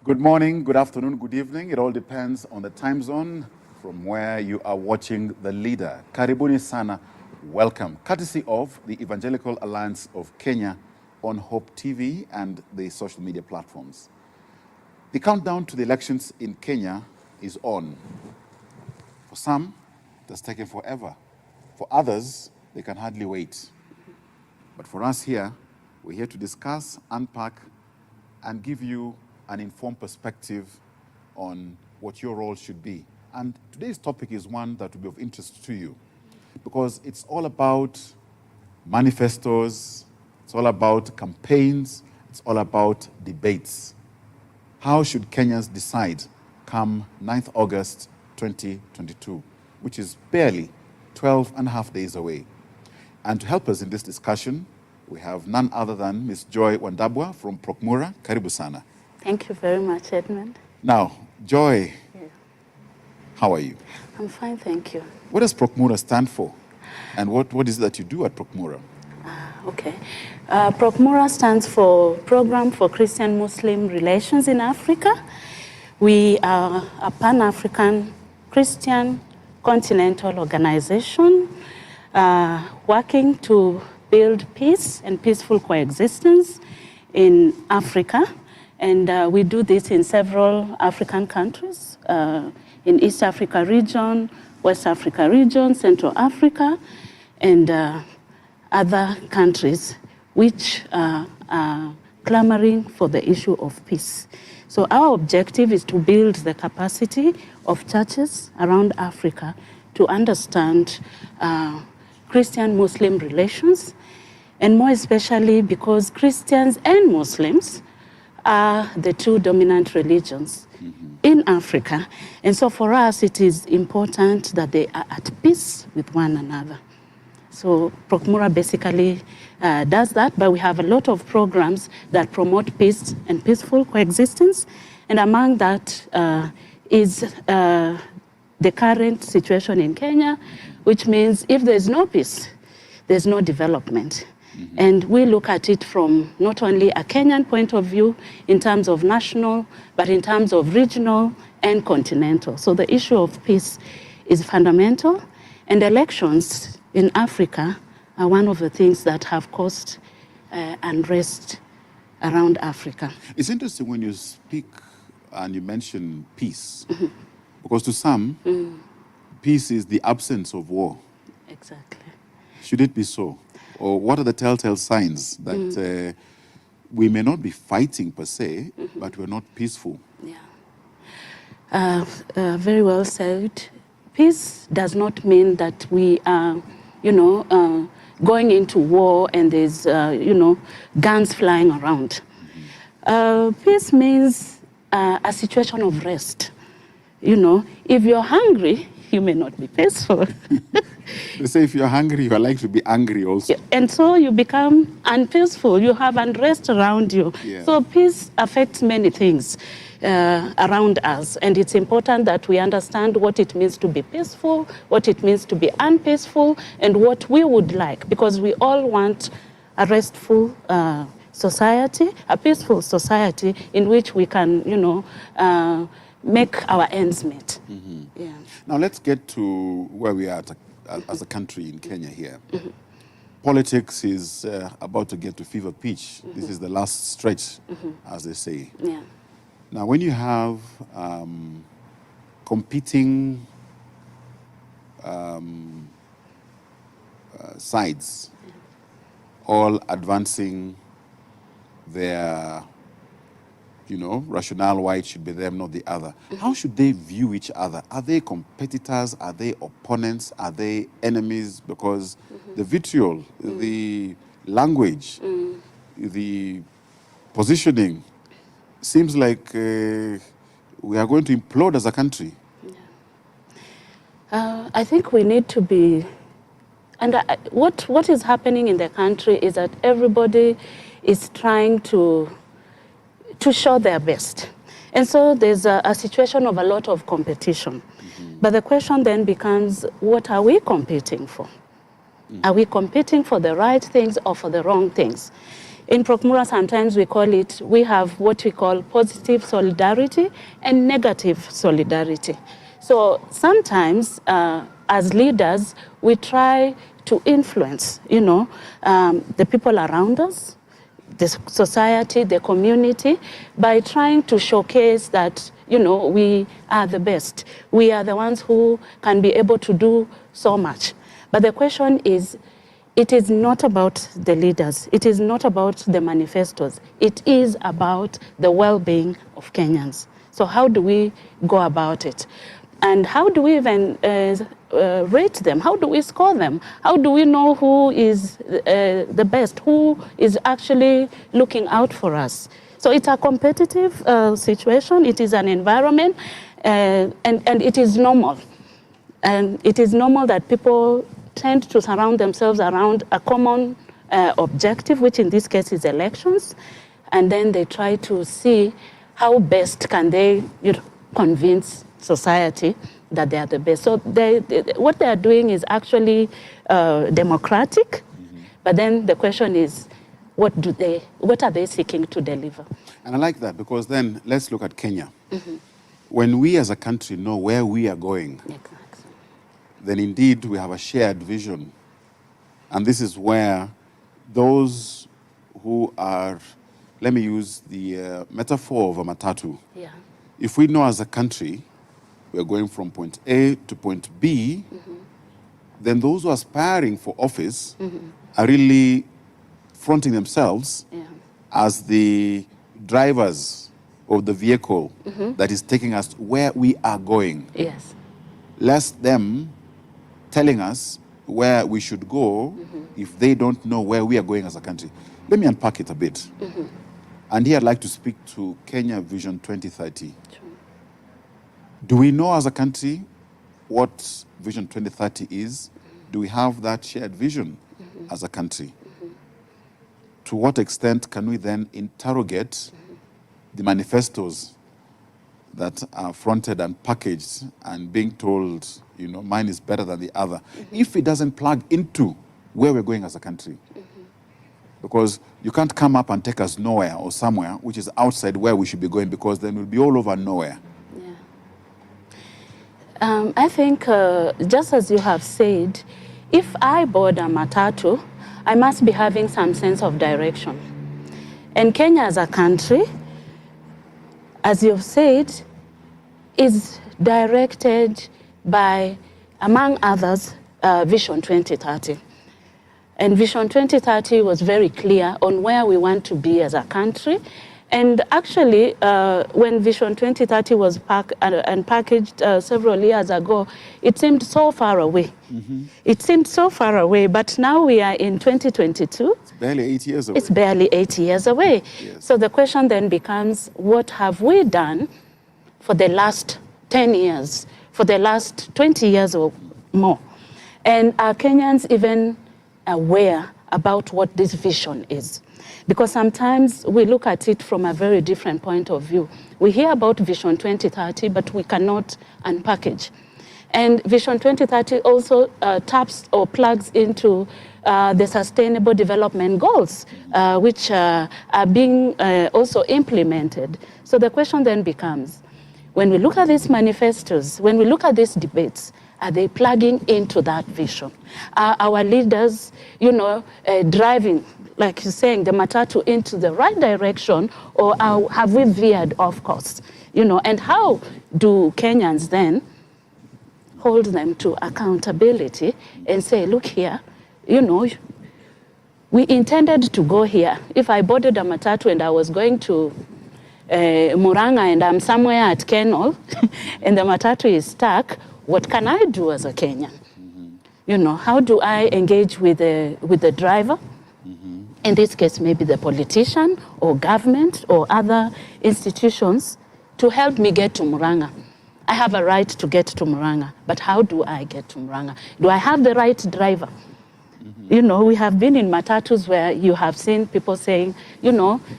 Good morning, good afternoon, good evening. It all depends on the time zone from where you are watching The Leader. Karibuni sana, welcome. Courtesy of the Evangelical Alliance of Kenya on Hope TV and the social media platforms. The countdown to the elections in Kenya is on. For some, it has taken forever. For others, they can hardly wait. But for us here, we're here to discuss, unpack, and give you an informed perspective on what your role should be. And today's topic is one that will be of interest to you because it's all about manifestos, it's all about campaigns, it's all about debates. How should Kenyans decide come 9th August 2022, which is barely 12 and a half days away? And to help us in this discussion, we have none other than Ms. Joy Wandabwa from PROCMURA. Karibu sana. Thank you very much, Edmund. Now, Joy, how are you? I'm fine, thank you. What does PROCMURA stand for? And what is it that you do at PROCMURA? Okay. PROCMURA stands for Program for Christian-Muslim Relations in Africa. We are a Pan-African Christian continental organization working to build peace and peaceful coexistence in Africa. And we do this in several African countries, in East Africa region, West Africa region, Central Africa, and other countries which are clamoring for the issue of peace. So our objective is to build the capacity of churches around Africa to understand Christian-Muslim relations, and more especially because Christians and Muslims are the two dominant religions in Africa. And so for us, it is important that they are at peace with one another. So PROCMURA basically does that, but we have a lot of programs that promote peace and peaceful coexistence. And among that is the current situation in Kenya, which means if there's no peace, there's no development. And we look at it from not only a Kenyan point of view in terms of national, but in terms of regional and continental. So the issue of peace is fundamental, and elections in Africa are one of the things that have caused unrest around Africa. It's interesting when you speak and you mention peace, because to some, peace is the absence of war. Exactly. Should it be so? Or what are the telltale signs that we may not be fighting per se, but we're not peaceful? Yeah. Very well said. Peace does not mean that we are, going into war and there's, guns flying around. Peace means a situation of rest. If you're hungry, you may not be peaceful. They say if you're hungry, you are likely to be angry also. And so you become unpeaceful. You have unrest around you. Yeah. So peace affects many things around us. And it's important that we understand what it means to be peaceful, what it means to be unpeaceful, and what we would like. Because we all want a restful society, a peaceful society in which we can, make our ends meet. Yeah. Now let's get to where we are as a country in Kenya here. Politics is about to get to fever pitch. This is the last stretch, as they say. Yeah. Now when you have competing sides all advancing their rationale why it should be them, not the other. How should they view each other? Are they competitors? Are they opponents? Are they enemies? Because the vitriol, the language, the positioning seems like we are going to implode as a country. Yeah. I think we need to be, and what is happening in the country is that everybody is trying to show their best. And so there's a situation of a lot of competition. But the question then becomes, what are we competing for? Are we competing for the right things or for the wrong things? In PROCMURA, sometimes we have what we call positive solidarity and negative solidarity. So sometimes, as leaders, we try to influence, the people around us, the society, the community, by trying to showcase that, we are the best. We are the ones who can be able to do so much. But the question is, it is not about the leaders. It is not about the manifestos. It is about the well-being of Kenyans. So how do we go about it? And how do we even rate them? How do we score them? How do we know who is the best, who is actually looking out for us? So it's a competitive situation. It is an environment, and it is normal. And it is normal that people tend to surround themselves around a common objective, which in this case is elections, and then they try to see how best can they convince society that they are the best. So what they are doing is actually democratic, but then the question is, what are they seeking to deliver? And I like that, because then let's look at Kenya. When we as a country know where we are going, then indeed we have a shared vision. And this is where those who are, let me use the metaphor of a matatu. Yeah. If we know as a country we're going from point A to point B, then those who are aspiring for office are really fronting themselves as the drivers of the vehicle that is taking us where we are going. Yes. Less them telling us where we should go if they don't know where we are going as a country. Let me unpack it a bit. And here I'd like to speak to Kenya Vision 2030. Sure. Do we know as a country what Vision 2030 is? Do we have that shared vision as a country? To what extent can we then interrogate the manifestos that are fronted and packaged and being told, mine is better than the other, if it doesn't plug into where we're going as a country? Because you can't come up and take us nowhere or somewhere which is outside where we should be going, because then we'll be all over nowhere. I think, just as you have said, if I board a matatu, I must be having some sense of direction. And Kenya as a country, as you've said, is directed by, among others, Vision 2030. And Vision 2030 was very clear on where we want to be as a country. And actually, when Vision 2030 was packaged several years ago, it seemed so far away. It seemed so far away, but now we are in 2022. It's barely 8 years away. It's barely 8 years away. Yes. So the question then becomes, what have we done for the last 10 years, for the last 20 years or more? And are Kenyans even aware about what this vision is? Because sometimes we look at it from a very different point of view. We hear about Vision 2030, but we cannot unpackage. And Vision 2030 also taps or plugs into the Sustainable Development Goals, which are being also implemented. So the question then becomes, when we look at these manifestos, when we look at these debates, are they plugging into that vision? Are our leaders, driving, like you're saying, the matatu into the right direction, or have we veered off course? And how do Kenyans then hold them to accountability and say, look here, we intended to go here. If I boarded a matatu and I was going to Muranga and I'm somewhere at Kenol and the matatu is stuck, what can I do as a Kenyan? How do I engage with the driver? In this case, maybe the politician or government or other institutions to help me get to Muranga. I have a right to get to Muranga, but how do I get to Muranga? Do I have the right driver? We have been in matatus where you have seen people saying,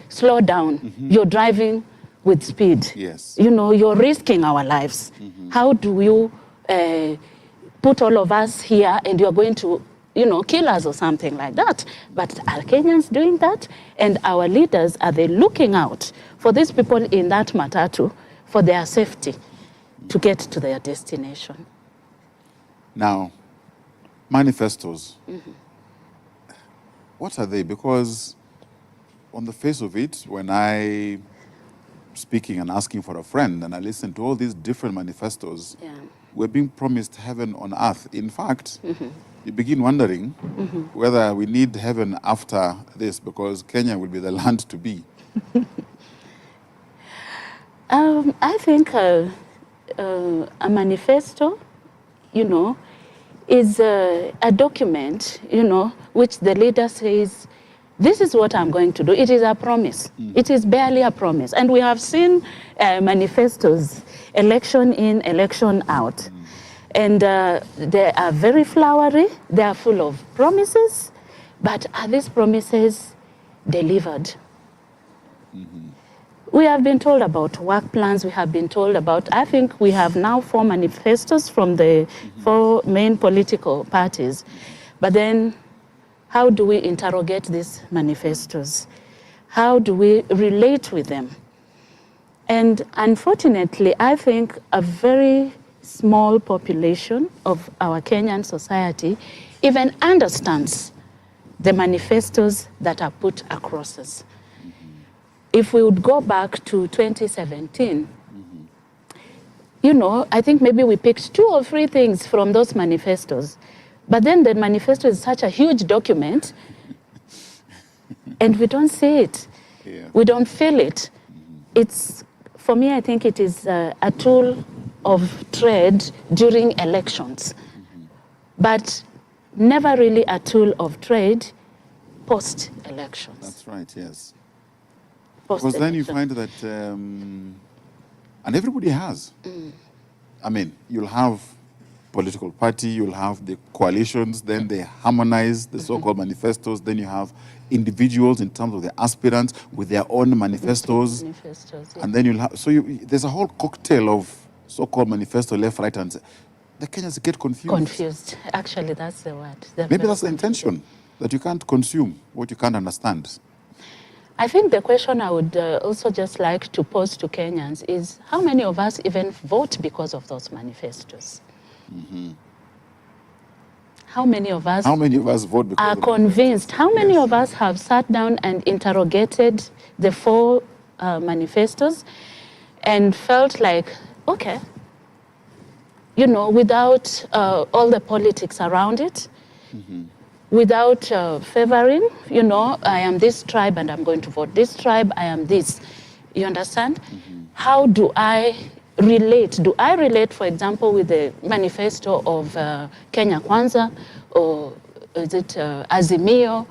slow down, you're driving with speed. Yes. You're risking our lives. How do you put all of us here and you're going to kill us or something like that. But are Kenyans doing that? And our leaders, are they looking out for these people in that matatu for their safety to get to their destination? Now, manifestos, what are they? Because on the face of it, when I speaking and asking for a friend and I listen to all these different manifestos, we're being promised heaven on earth. In fact, you begin wondering whether we need heaven after this, because Kenya will be the land to be. I think a manifesto, is a document, which the leader says, this is what I'm going to do. It is a promise. It is barely a promise. And we have seen manifestos, election in, election out. And they are very flowery. They are full of promises. But are these promises delivered? We have been told about work plans. We have been told about, I think we have now 4 manifestos from the 4 main political parties. But then, how do we interrogate these manifestos? How do we relate with them? And unfortunately, I think a very small population of our Kenyan society even understands the manifestos that are put across us. If we would go back to 2017, I think maybe we picked 2 or 3 things from those manifestos. But then the manifesto is such a huge document, and we don't see it. We don't feel it. For me, I think it is a tool of trade during elections, but never really a tool of trade post-elections. That's right, yes. Because then you find that, and everybody has. I mean, you'll have political party, you'll have the coalitions, then they harmonize the so-called manifestos, then you have individuals in terms of the aspirants with their own manifestos. And then you'll have, there's a whole cocktail of so-called manifesto, left, right, and the Kenyans get confused. Confused, actually, that's the word. Maybe that's the intention, that you can't consume what you can't understand. I think the question I would also just like to pose to Kenyans is, how many of us even vote because of those manifestos? How many of us vote because are convinced? How many of us have sat down and interrogated the 4 manifestos and felt like, okay, without all the politics around it, without favoring, I am this tribe and I'm going to vote this tribe, I am this. You understand? How do I relate? Do I relate, for example, with the manifesto of Kenya Kwanza, or is it Azimio,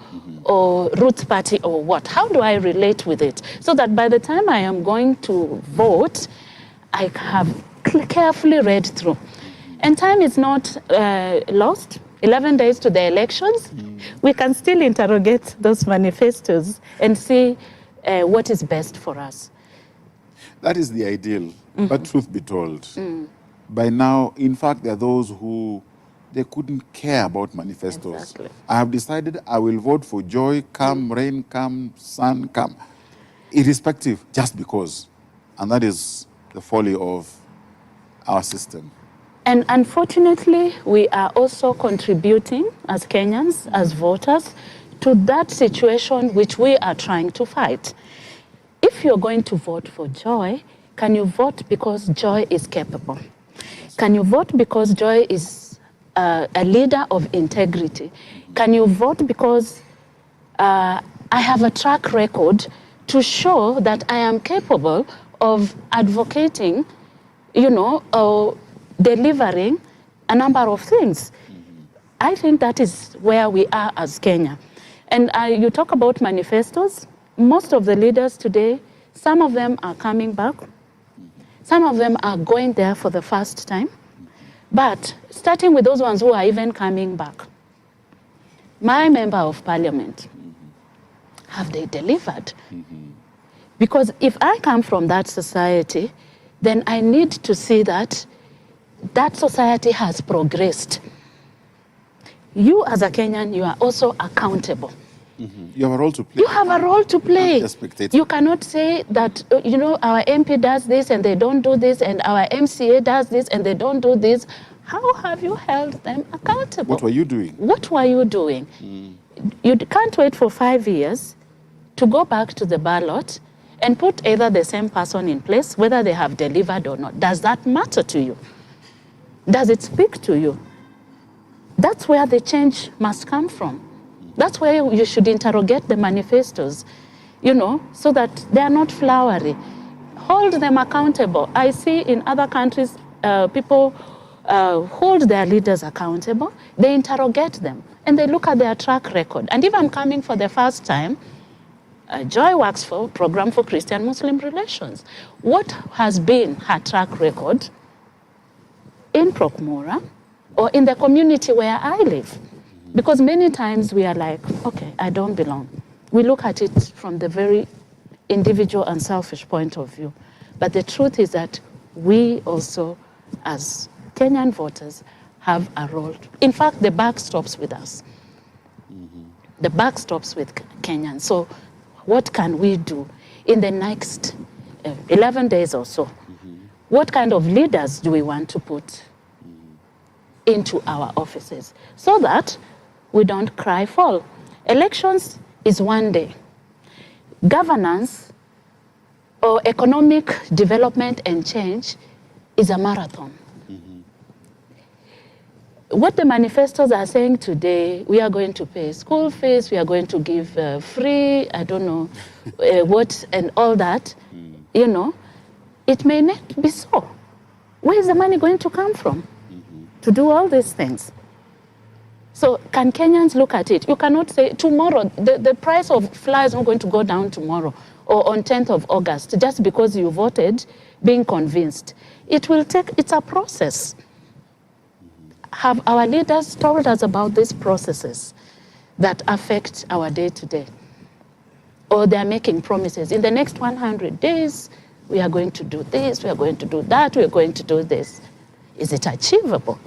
or Roots Party, or what? How do I relate with it? So that by the time I am going to vote, I have carefully read through. And time is not lost. 11 days to the elections, we can still interrogate those manifestos and see what is best for us. That is the ideal. But truth be told, by now, in fact, there are those who, they couldn't care about manifestos. Exactly. I have decided I will vote for joy, come, rain, come, sun, come, irrespective, just because. And that is the folly of our system. And unfortunately, we are also contributing as Kenyans, as voters, to that situation which we are trying to fight. If you're going to vote for joy, can you vote because joy is capable? Can you vote because joy is a leader of integrity? Can you vote because I have a track record to show that I am capable of advocating, delivering a number of things? I think that is where we are as Kenya. And you talk about manifestos. Most of the leaders today, some of them are coming back. Some of them are going there for the first time. But starting with those ones who are even coming back, my member of parliament, have they delivered? Because if I come from that society, then I need to see that that society has progressed. you as a Kenyan, you are also accountable. You have a role to play. You have a role to play. Not a spectator. You cannot say that, our MP does this and they don't do this, and our MCA does this and they don't do this. How have you held them accountable? What were you doing? What were you doing? You can't wait for 5 years to go back to the ballot and put either the same person in place, whether they have delivered or not. Does that matter to you? Does it speak to you? That's where the change must come from. That's where you should interrogate the manifestos, so that they are not flowery. Hold them accountable. I see in other countries, people hold their leaders accountable. They interrogate them, and they look at their track record. And if I'm coming for the first time, Joy works for Program for Christian-Muslim Relations. What has been her track record in PROCMURA or in the community where I live? Because many times we are like, okay, I don't belong. We look at it from the very individual and selfish point of view. But the truth is that we also, as Kenyan voters, have a role. In fact, the buck stops with us. The buck stops with Kenyans. So what can we do in the next 11 days or so? What kind of leaders do we want to put into our offices so that we don't cry foul? Elections is one day. Governance or economic development and change is a marathon. What the manifestos are saying today, we are going to pay school fees, we are going to give free, I don't know, what and all that, it may not be so. Where is the money going to come from to do all these things? So can Kenyans look at it? You cannot say tomorrow, the price of flour is not going to go down tomorrow or on 10th of August just because you voted being convinced. It's a process. Have our leaders told us about these processes that affect our day-to-day? Or they're making promises. In the next 100 days, we are going to do this, we are going to do that, we are going to do this. Is it achievable?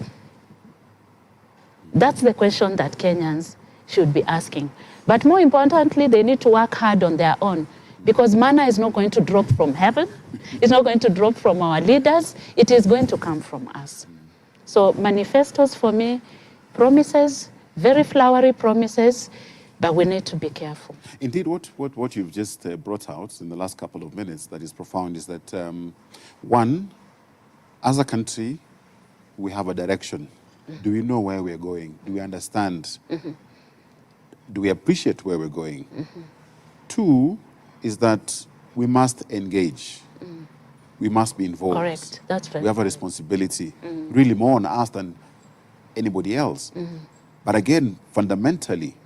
That's the question that Kenyans should be asking. But more importantly, they need to work hard on their own, because manna is not going to drop from heaven. It's not going to drop from our leaders. It is going to come from us. So manifestos for me, promises, very flowery promises, but we need to be careful. Indeed, what you've just brought out in the last couple of minutes that is profound is that, one, as a country, we have a direction. Do we know where we're going? Do we understand? Do we appreciate where we're going? Two is that we must engage. We must be involved. Correct. That's very We have a responsibility, really more on us than anybody else. But again, fundamentally,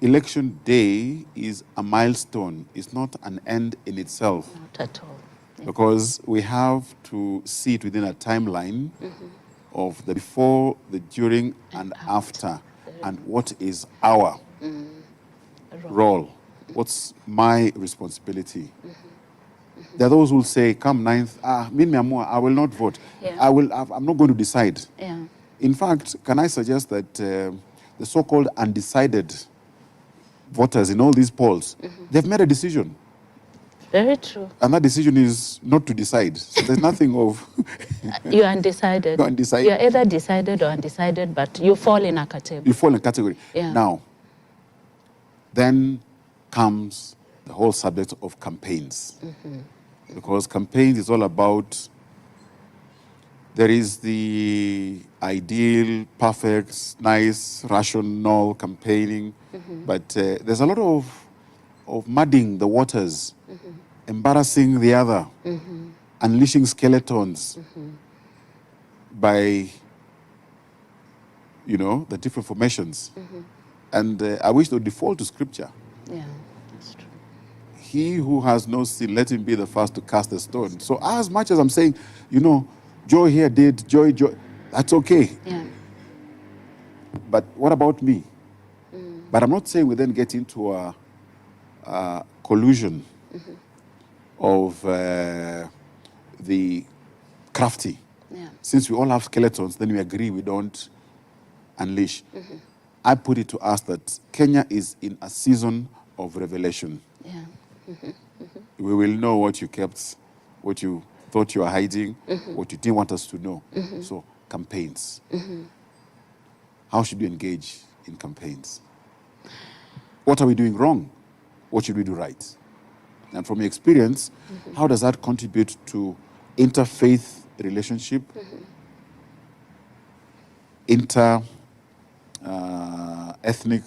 election day is a milestone. It's not an end in itself. Not at all. Yeah. Because we have to see it within a timeline of the before, the during, and after. And what is our role? What's my responsibility? There are those who will say, come 9th, I will not vote. Yeah. I'm not going to decide. Yeah. In fact, can I suggest that the so-called undecided voters in all these polls, they've made a decision. Very true. And that decision is not to decide. So there's nothing of... You're undecided. You're undecided. You're either decided or undecided, but you fall in a category. You fall in a category. Yeah. Now, then comes the whole subject of campaigns. Because campaigns is all about, there is the ideal, perfect, nice, rational campaigning, but there's a lot of muddying the waters, embarrassing the other, unleashing skeletons by, the different formations. And I wish to default to scripture. Yeah, that's true. He who has no sin, let him be the first to cast a stone. So as much as I'm saying, Joy here did, Joy, that's okay. Yeah. But what about me? But I'm not saying we then get into a collusion of the crafty. Yeah. Since we all have skeletons, then we agree we don't unleash. I put it to us that Kenya is in a season of revelation. Yeah. We will know what you kept, what you thought you were hiding, what you didn't want us to know. So, campaigns. How should we engage in campaigns? What are we doing wrong? What should we do right? And from your experience, how does that contribute to interfaith relationship, ethnic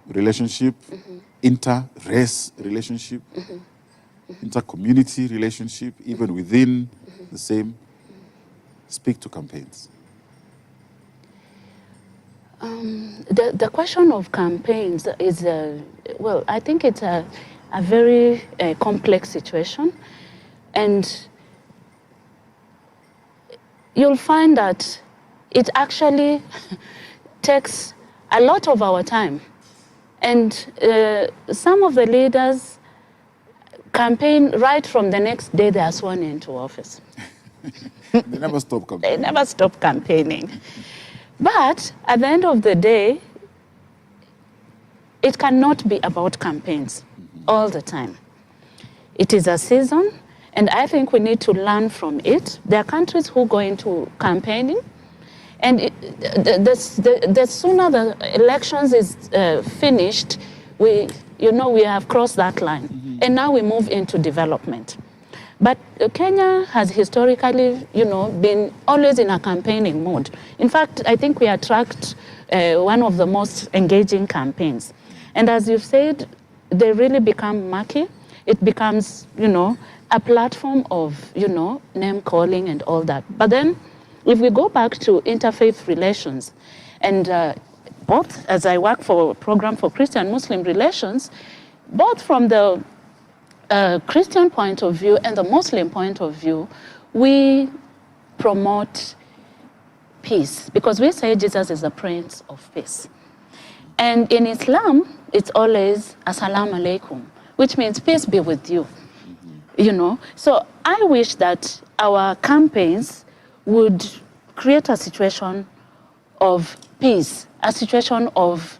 relationship, inter-race relationship, inter-community relationship, even within the same? Speak to campaigns. The question of campaigns is, well, I think it's a very complex situation. And you'll find that it actually takes a lot of our time. And some of the leaders campaign right from the next day they are sworn into office. They never stop campaigning. They never stop campaigning. But at the end of the day, it cannot be about campaigns all the time. It is a season, and I think we need to learn from it. There are countries who go into campaigning, and the sooner the elections is finished, we have crossed that line, and now we move into development. But Kenya has historically, been always in a campaigning mode. In fact, I think we attract one of the most engaging campaigns. And as you've said, they really become murky. It becomes, a platform of, name calling and all that. But then, if we go back to interfaith relations, and both as I work for a program for Christian-Muslim relations, both from the Christian point of view and the Muslim point of view, we promote peace because we say Jesus is the Prince of Peace. And in Islam, it's always Assalamu alaikum, which means peace be with you. So I wish that our campaigns would create a situation of peace, a situation of,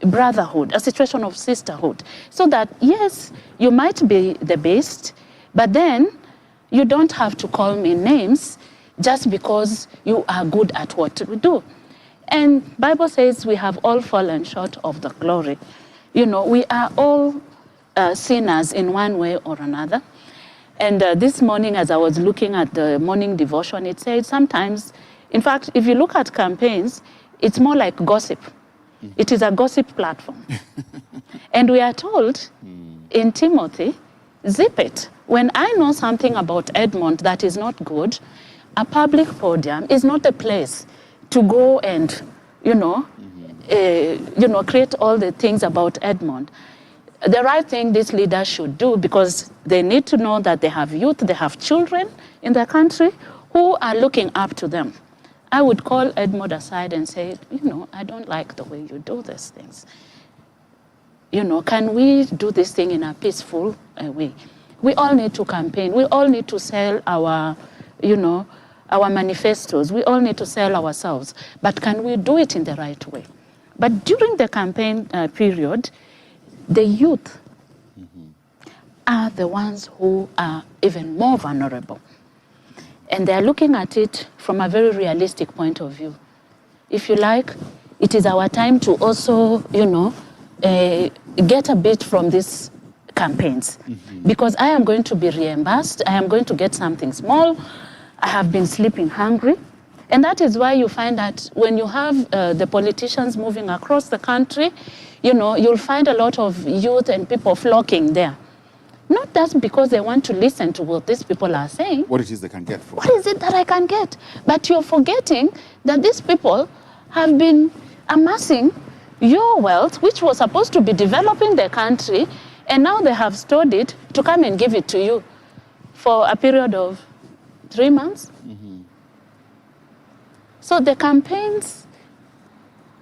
brotherhood, a situation of sisterhood, so that, yes, you might be the best, but then you don't have to call me names just because you are good at what we do. And Bible says we have all fallen short of the glory. We are all sinners in one way or another. And this morning, as I was looking at the morning devotion, it said sometimes, in fact, if you look at campaigns, it's more like gossip. It is a gossip platform. And we are told in Timothy, zip it. When I know something about Edmond that is not good, a public podium is not a place to go and, create all the things about Edmond. The right thing these leaders should do, because they need to know that they have youth, they have children in their country who are looking up to them. I would call Edmond aside and say, I don't like the way you do these things. Can we do this thing in a peaceful way? We all need to campaign. We all need to sell our, our manifestos. We all need to sell ourselves. But can we do it in the right way? But during the campaign period, the youth are the ones who are even more vulnerable. And they're looking at it from a very realistic point of view. If you like, it is our time to also, get a bit from these campaigns. Because I am going to be reimbursed. I am going to get something small. I have been sleeping hungry. And that is why you find that when you have the politicians moving across the country, you'll find a lot of youth and people flocking there. Not just because they want to listen to what these people are saying. What it is they can get from. What is it that I can get? But you're forgetting that these people have been amassing your wealth, which was supposed to be developing their country, and now they have stored it to come and give it to you for a period of 3 months. So the campaigns,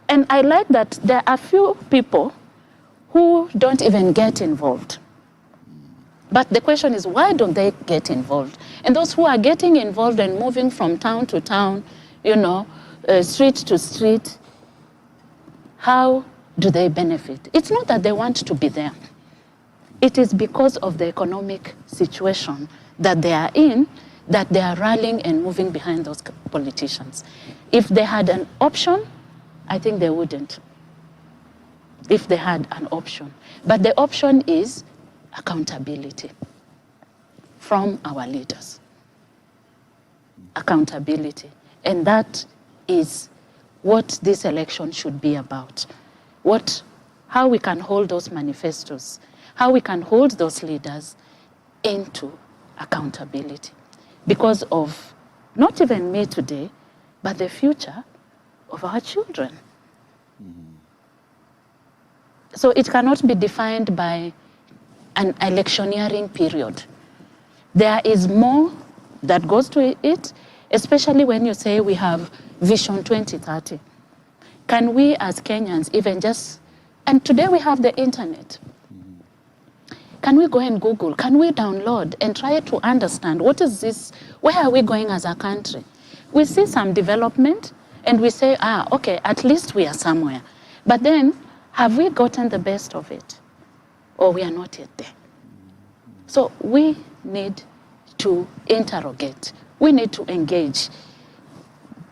and I like that there are few people who don't even get involved. But the question is, why don't they get involved? And those who are getting involved and moving from town to town, street to street, how do they benefit? It's not that they want to be there. It is because of the economic situation that they are in that they are rallying and moving behind those politicians. If they had an option, I think they wouldn't. If they had an option. But the option is accountability from our leaders. Accountability. And that is what this election should be about. How we can hold those manifestos, how we can hold those leaders into accountability. Because of not even me today, but the future of our children. So it cannot be defined by an electioneering period. There is more that goes to it, especially when you say we have Vision 2030. Can we as Kenyans even just, and today we have the internet. Can we go and Google? Can we download and try to understand what is this? Where are we going as a country? We see some development and we say, okay, at least we are somewhere. But then, have we gotten the best of it? Or we are not yet there? So we need to interrogate. We need to engage.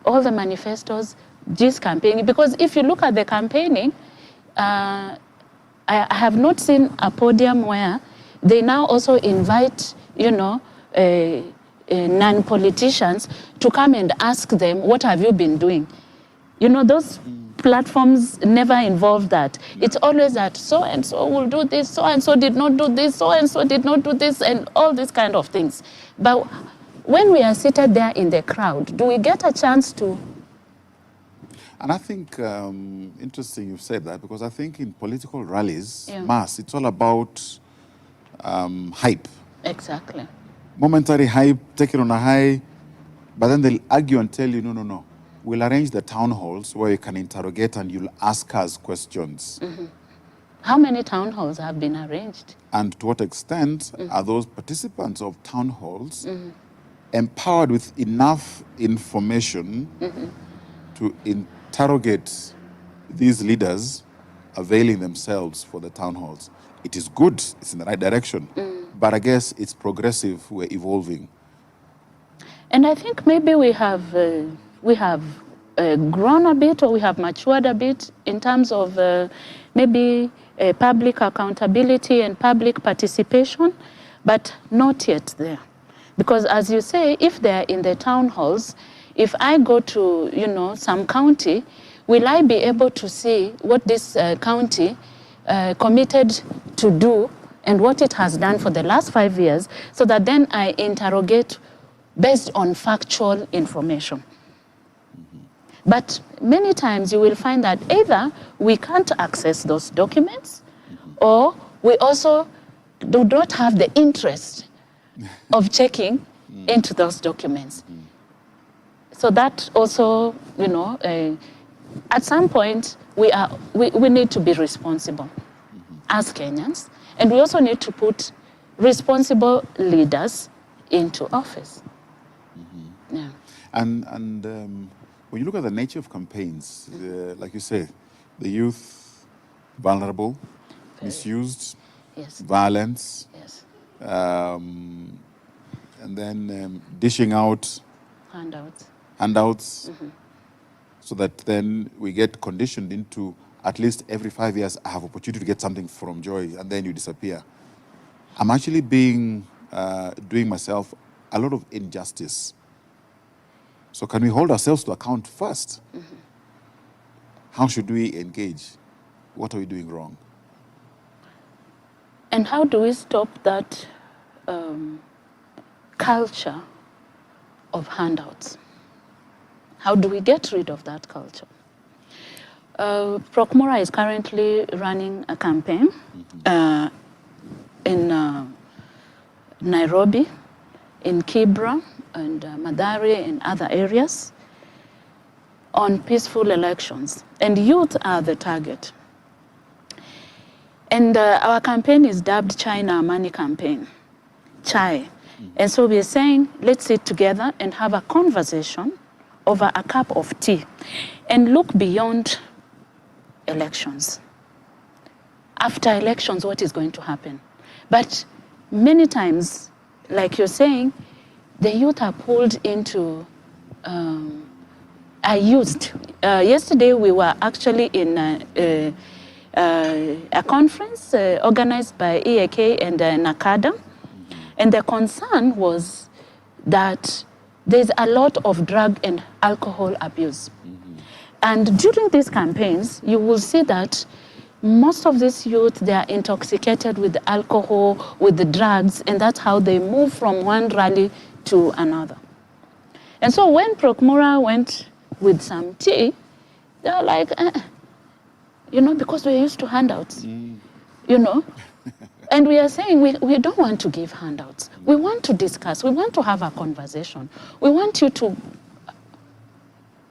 All the manifestos, this campaigning, because if you look at the campaigning, I have not seen a podium where they now also invite, non-politicians to come and ask them, what have you been doing? Those platforms never involve that. It's always that so-and-so will do this, so-and-so did not do this, so-and-so did not do this, and all these kind of things. But when we are seated there in the crowd, do we get a chance to? And I think, interesting you've said that, because I think in political rallies, mass, it's all about hype. Exactly. Momentary hype, take it on a high, but then they'll argue and tell you, no. We'll arrange the town halls where you can interrogate and you'll ask us questions. How many town halls have been arranged? And to what extent are those participants of town halls empowered with enough information to interrogate these leaders availing themselves for the town halls? It is good, it's in the right direction, but I guess it's progressive, we're evolving. And I think maybe we have grown a bit, or we have matured a bit in terms of maybe public accountability and public participation, but not yet there. Because as you say, if they're in the town halls, if I go to, some county, will I be able to see what this county committed to do and what it has done for the last 5 years, so that then I interrogate based on factual information. But many times you will find that either we can't access those documents, or we also do not have the interest of checking into those documents. So that also, at some point we need to be responsible as Kenyans, and we also need to put responsible leaders into office. Yeah. And when you look at the nature of campaigns, like you say, the youth, vulnerable, misused, violence, and then dishing out handouts, so that then we get conditioned into at least every 5 years I have opportunity to get something from Joy, and then you disappear. I'm actually doing myself a lot of injustice. So can we hold ourselves to account first? How should we engage? What are we doing wrong? And how do we stop that culture of handouts? How do we get rid of that culture? PROCMURA is currently running a campaign in Nairobi, in Kibra, and Madari, and other areas, on peaceful elections. And youth are the target. And our campaign is dubbed China Money Campaign, CHAI. And so we're saying, let's sit together and have a conversation over a cup of tea and look beyond elections. After elections, what is going to happen? But many times, like you're saying, the youth are pulled into, are used. Yesterday, we were actually in a conference organized by EAK and NACADA, and the concern was that there's a lot of drug and alcohol abuse. And during these campaigns, you will see that most of these youth, they are intoxicated with the alcohol, with the drugs, and that's how they move from one rally to another. And so when PROCMURA went with some tea, they were like, you know, because we're used to handouts, you know. And we are saying we don't want to give handouts. We want to discuss. We want to have a conversation. We want you to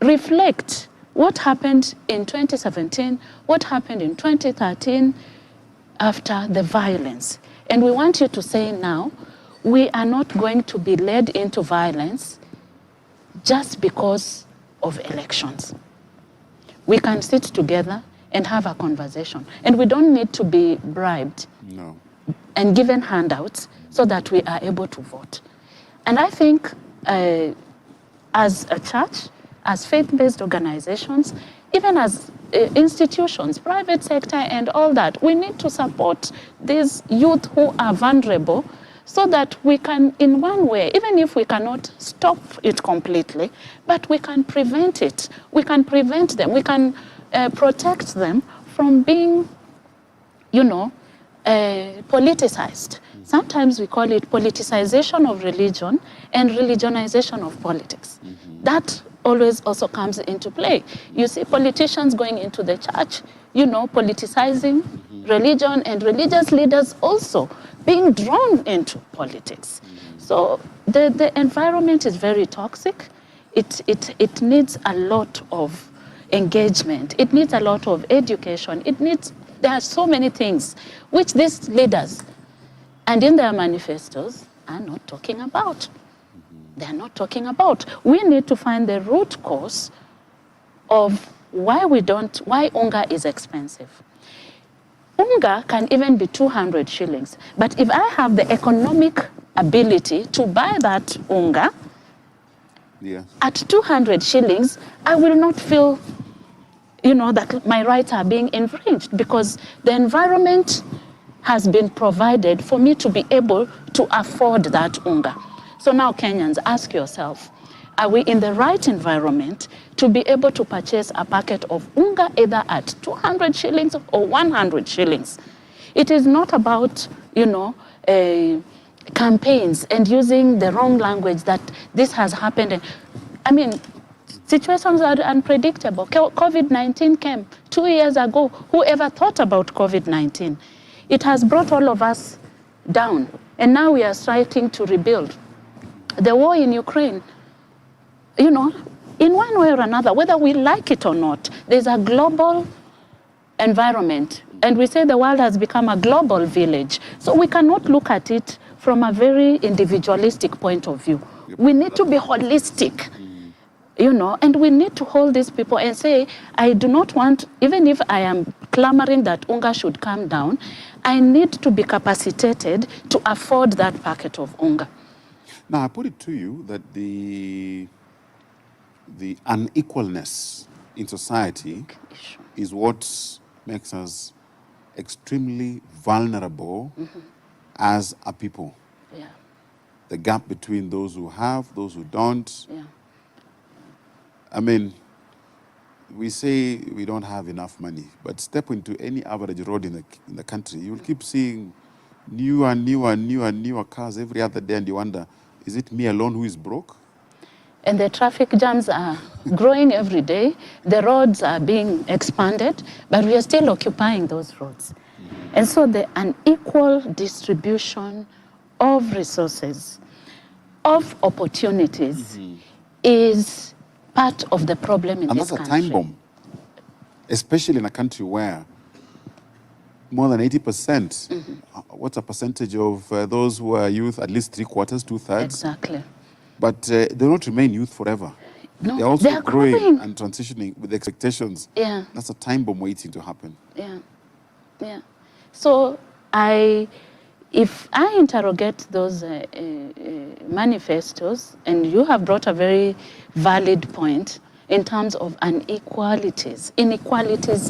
reflect what happened in 2017, what happened in 2013 after the violence. And we want you to say now, we are not going to be led into violence just because of elections. We can sit together and have a conversation. And we don't need to be bribed and given handouts so that we are able to vote. And I think as a church, as faith-based organizations, even as institutions, private sector and all that, we need to support these youth who are vulnerable so that we can, in one way, even if we cannot stop it completely, but we can prevent it. We can prevent them. We can protect them from being, you know, politicized. Sometimes we call it politicization of religion and religionization of politics. That always also comes into play. You see politicians going into the church, you know, politicizing religion, and religious leaders also being drawn into politics. So the environment is very toxic. It needs a lot of engagement. It needs a lot of education. There are so many things which these leaders and in their manifestos are not talking about. They are not talking about. We need to find the root cause of why unga is expensive. Unga can even be 200 shillings. But if I have the economic ability to buy that unga at 200 shillings, I will not feel, you know, that my rights are being infringed because the environment has been provided for me to be able to afford that unga. So now Kenyans, ask yourself, are we in the right environment to be able to purchase a packet of unga either at 200 shillings or 100 shillings? It is not about, you know, campaigns and using the wrong language that this has happened. I mean, situations are unpredictable. COVID-19 came 2 years ago. Who ever thought about COVID-19? It has brought all of us down. And now we are starting to rebuild. The war in Ukraine, you know, in one way or another, whether we like it or not, there's a global environment. And we say the world has become a global village. So we cannot look at it from a very individualistic point of view. We need to be holistic, you know, and we need to hold these people and say, I do not want, even if I am clamoring that unga should come down, I need to be capacitated to afford that packet of unga. Now, I put it to you that the unequalness in society is what makes us extremely vulnerable as a people. Yeah. The gap between those who have, those who don't. Yeah. I mean, we say we don't have enough money, but step into any average road in the country, you'll keep seeing newer cars every other day, and you wonder, is it me alone who is broke? And the traffic jams are growing every day. The roads are being expanded, but we are still occupying those roads. And so the unequal distribution of resources, of opportunities, is part of the problem in this country. And that's a time bomb, especially in a country where more than 80%, what's a percentage of those who are youth? At least 3/4, 2/3? Exactly. But they don't remain youth forever. No, They're also they are growing growing. and transitioning with expectations. Yeah. That's a time bomb waiting to happen. Yeah, yeah. So if I interrogate those manifestos, and you have brought a very valid point in terms of inequalities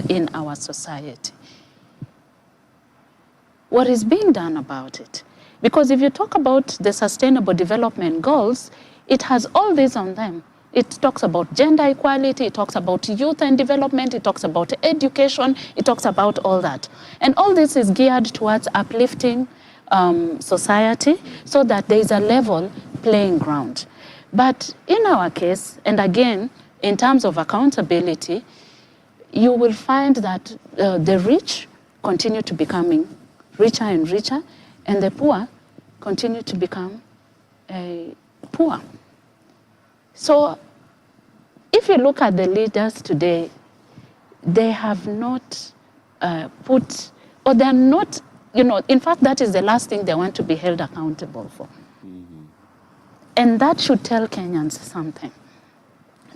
in our society. What is being done about it? Because if you talk about the Sustainable Development Goals, it has all this on them. It talks about gender equality, it talks about youth and development, it talks about education, it talks about all that. And all this is geared towards uplifting society so that there is a level playing ground. But in our case, and again, in terms of accountability, you will find that the rich continue to becoming richer and richer, and the poor continue to become poor. So if you look at the leaders today, they have not put, or they're not, in fact, that is the last thing they want to be held accountable for. Mm-hmm. And that should tell Kenyans something.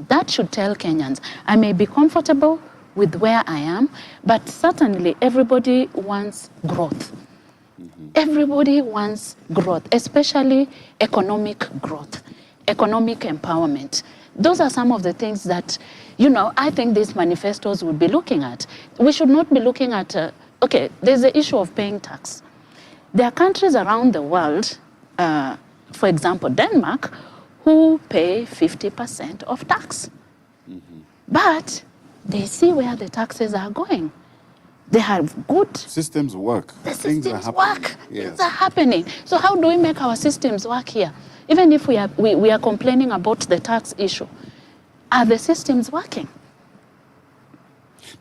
That should tell Kenyans, I may be comfortable with where I am, but certainly everybody wants growth. Mm-hmm. Everybody wants growth, especially economic growth, economic empowerment. Those are some of the things that, I think these manifestos would be looking at. We should not be looking at, okay, there's the issue of paying tax. There are countries around the world, for example, Denmark, who pay 50% of tax. Mm-hmm. But they see where the taxes are going. They have good... Systems work. The Things systems are work. Yes. Things are happening. So how do we make our systems work here? Even if we are complaining about the tax issue, are the systems working?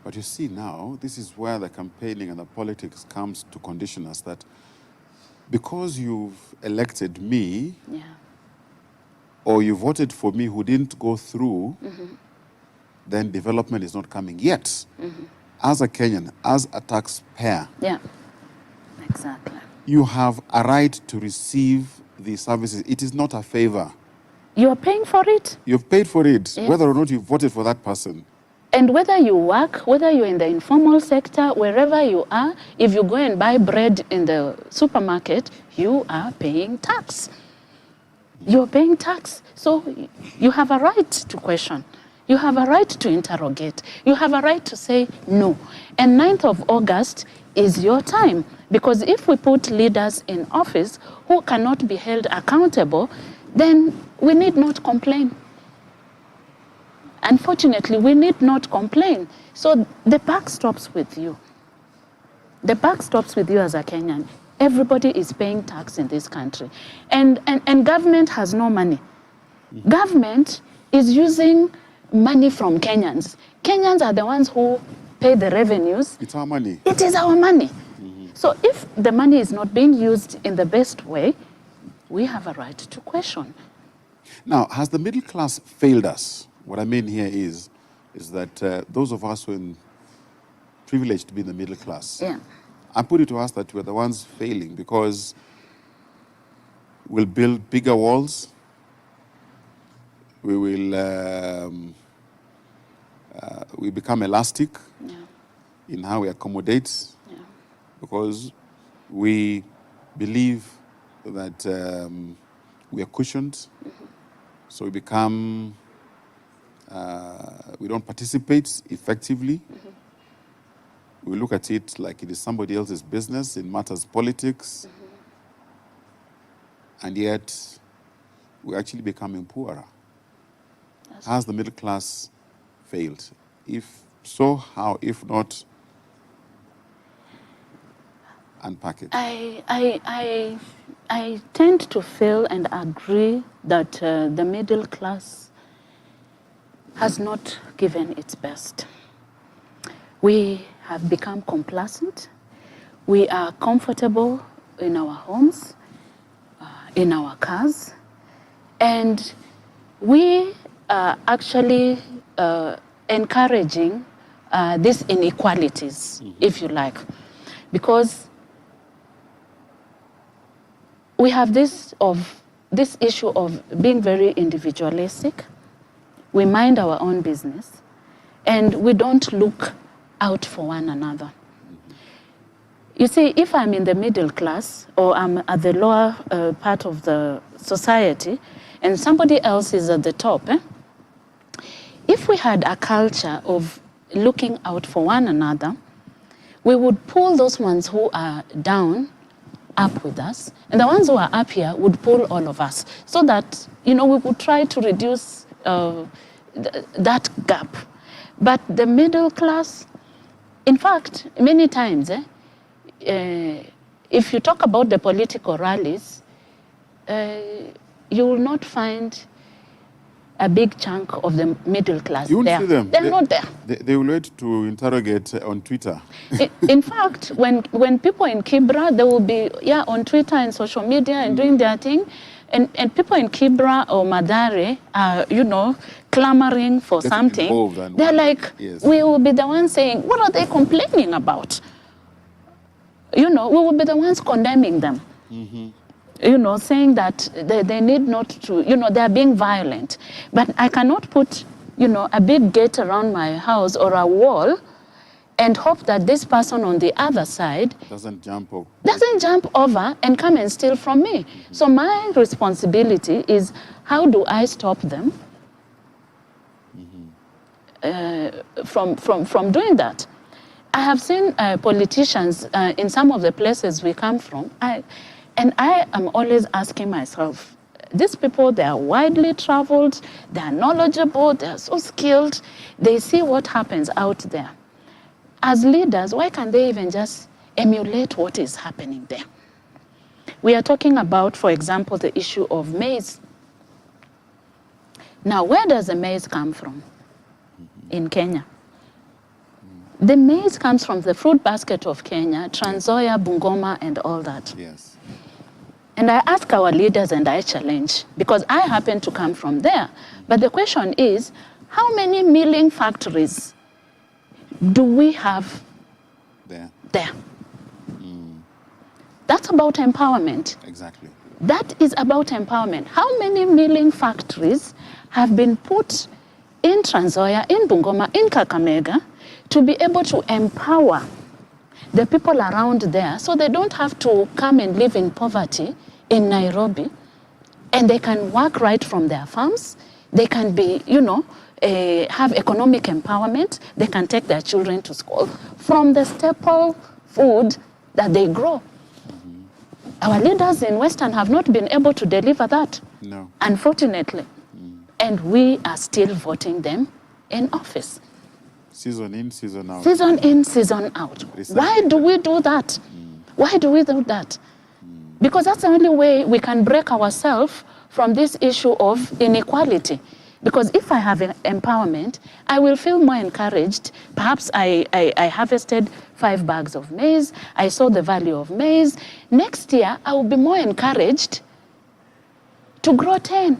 But you see now, this is where the campaigning and the politics comes to condition us that because you've elected me, yeah, or you voted for me who didn't go through, mm-hmm, then development is not coming yet. Mm-hmm. As a Kenyan, as a taxpayer, yeah, exactly, you have a right to receive the services. It is not a favor. You are paying for it. You've paid for it, yes, whether or not you voted for that person. And whether you work, whether you're in the informal sector, wherever you are, if you go and buy bread in the supermarket, you are paying tax. You're paying tax. So you have a right to question. You have a right to interrogate. You have a right to say no. And 9th of August is your time. Because if we put leaders in office who cannot be held accountable, then we need not complain. Unfortunately, we need not complain. So the buck stops with you. The buck stops with you as a Kenyan. Everybody is paying tax in this country. And government has no money. Mm-hmm. Government is using money from Kenyans. Kenyans are the ones who pay the revenues. It's our money. It is our money. Mm-hmm. So if the money is not being used in the best way, we have a right to question. Now, has the middle class failed us? What I mean here is that those of us who are privileged to be in the middle class, yeah, I put it to us that we're the ones failing because we'll build bigger walls, we will we become elastic, yeah, in how we accommodate, yeah, because we believe that we are cushioned, mm-hmm, so we become, we don't participate effectively. Mm-hmm. We look at it like it is somebody else's business in matters politics, mm-hmm, and yet we're actually becoming poorer. Has the middle class failed? If so, how? If not, unpack it. I tend to feel and agree that the middle class has not given its best. We have become complacent. We are comfortable in our homes, in our cars, and we are actually encouraging these inequalities, mm-hmm, if you like, because we have this issue of being very individualistic. we mind our own business, and we don't look out for one another. You see, if I'm in the middle class or I'm at the lower part of the society and somebody else is at the top, if we had a culture of looking out for one another, we would pull those ones who are down up with us, and the ones who are up here would pull all of us, so that, we would try to reduce that gap. But the middle class, in fact, many times, if you talk about the political rallies, you will not find a big chunk of the middle class you won't there. see them. They're not there. They will wait to interrogate on Twitter. In fact, when people in Kibra, they will be on Twitter and social media and doing their thing, and people in Kibra or Madare are, clamoring for something. They're like, yes. We will be the ones saying, what are they complaining about? We will be the ones condemning them. Saying that they need not to, they're being violent. But I cannot put, a big gate around my house or a wall and hope that this person on the other side doesn't jump over and come and steal from me. So my responsibility is, how do I stop them from doing that? I have seen politicians in some of the places we come from, and I am always asking myself, these people, they are widely traveled, they are knowledgeable, they are so skilled, they see what happens out there. As leaders, why can't they even just emulate what is happening there? We are talking about, for example, the issue of maize. Now, where does the maize come from in Kenya? The maize comes from the fruit basket of Kenya, Trans Nzoia, Bungoma, and all that. Yes. And I ask our leaders and I challenge, because I happen to come from there. But the question is, how many milling factories do we have there? That's about empowerment. Exactly. That is about empowerment. How many milling factories have been put in Trans Nzoia, in Bungoma, in Kakamega, to be able to empower the people around there so they don't have to come and live in poverty in Nairobi, and they can work right from their farms. They can be, have economic empowerment. They can take their children to school from the staple food that they grow. Our leaders in Western have not been able to deliver that, no, unfortunately. And we are still voting them in office. Season in, season out. Season in, season out. Why do we do that? Why do we do that? Because that's the only way we can break ourselves from this issue of inequality. Because if I have empowerment, I will feel more encouraged. Perhaps I harvested 5 bags of maize. I saw the value of maize. Next year, I will be more encouraged to grow 10